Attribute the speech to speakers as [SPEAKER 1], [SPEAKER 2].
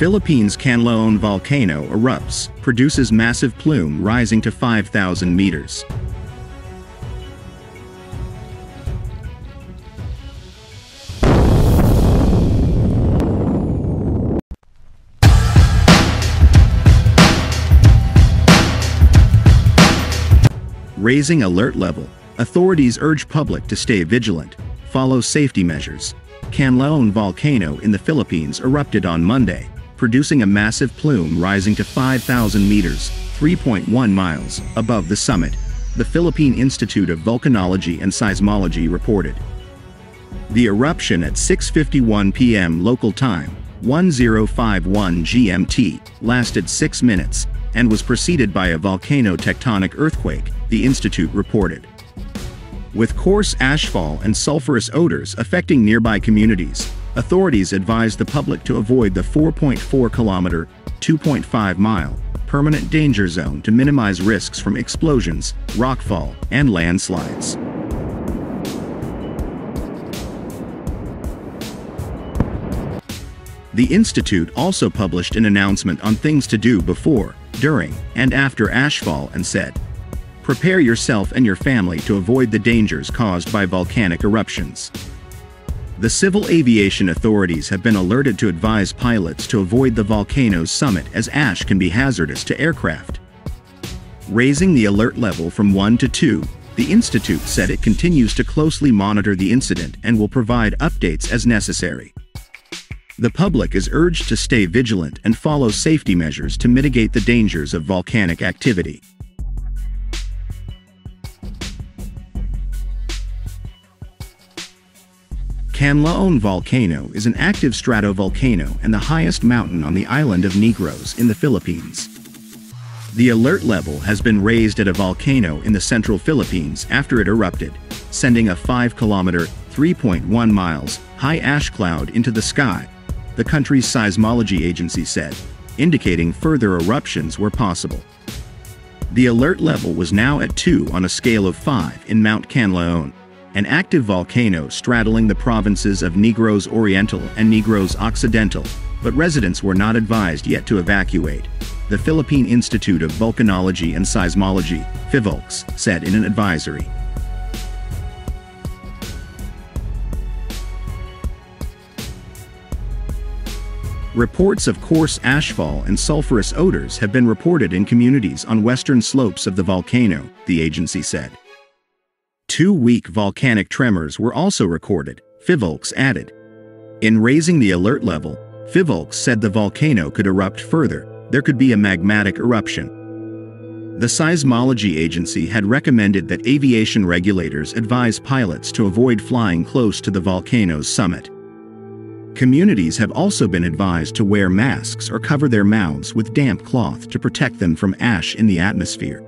[SPEAKER 1] Philippines' Kanlaon volcano erupts, produces massive plume rising to 5,000 meters. Raising alert level, authorities urge public to stay vigilant, follow safety measures. Kanlaon volcano in the Philippines erupted on Monday, producing a massive plume rising to 5,000 meters, 3.1 miles, above the summit, the Philippine Institute of Volcanology and Seismology reported. The eruption at 6:51 p.m. local time, 1051 GMT, lasted 6 minutes, and was preceded by a volcano-tectonic earthquake, the institute reported. With coarse ashfall and sulfurous odors affecting nearby communities, authorities advised the public to avoid the 4.4-kilometer, 2.5-mile, permanent danger zone to minimize risks from explosions, rockfall, and landslides. The institute also published an announcement on things to do before, during, and after ashfall and said, "Prepare yourself and your family to avoid the dangers caused by volcanic eruptions." The civil aviation authorities have been alerted to advise pilots to avoid the volcano's summit as ash can be hazardous to aircraft. Raising the alert level from 1 to 2, the institute said it continues to closely monitor the incident and will provide updates as necessary. The public is urged to stay vigilant and follow safety measures to mitigate the dangers of volcanic activity. Kanlaon Volcano is an active stratovolcano and the highest mountain on the island of Negros in the Philippines. The alert level has been raised at a volcano in the central Philippines after it erupted, sending a 5-kilometer, 3.1 miles, high ash cloud into the sky, the country's seismology agency said, indicating further eruptions were possible. The alert level was now at 2 on a scale of 5 in Mount Kanlaon, an active volcano straddling the provinces of Negros Oriental and Negros Occidental, but residents were not advised yet to evacuate, the Philippine Institute of Volcanology and Seismology, PHIVOLCS, said in an advisory. Reports of coarse ashfall and sulfurous odors have been reported in communities on western slopes of the volcano, the agency said. 2 weak volcanic tremors were also recorded, PHIVOLCS added. In raising the alert level, PHIVOLCS said the volcano could erupt further, there could be a magmatic eruption. The Seismology agency had recommended that aviation regulators advise pilots to avoid flying close to the volcano's summit. Communities have also been advised to wear masks or cover their mouths with damp cloth to protect them from ash in the atmosphere.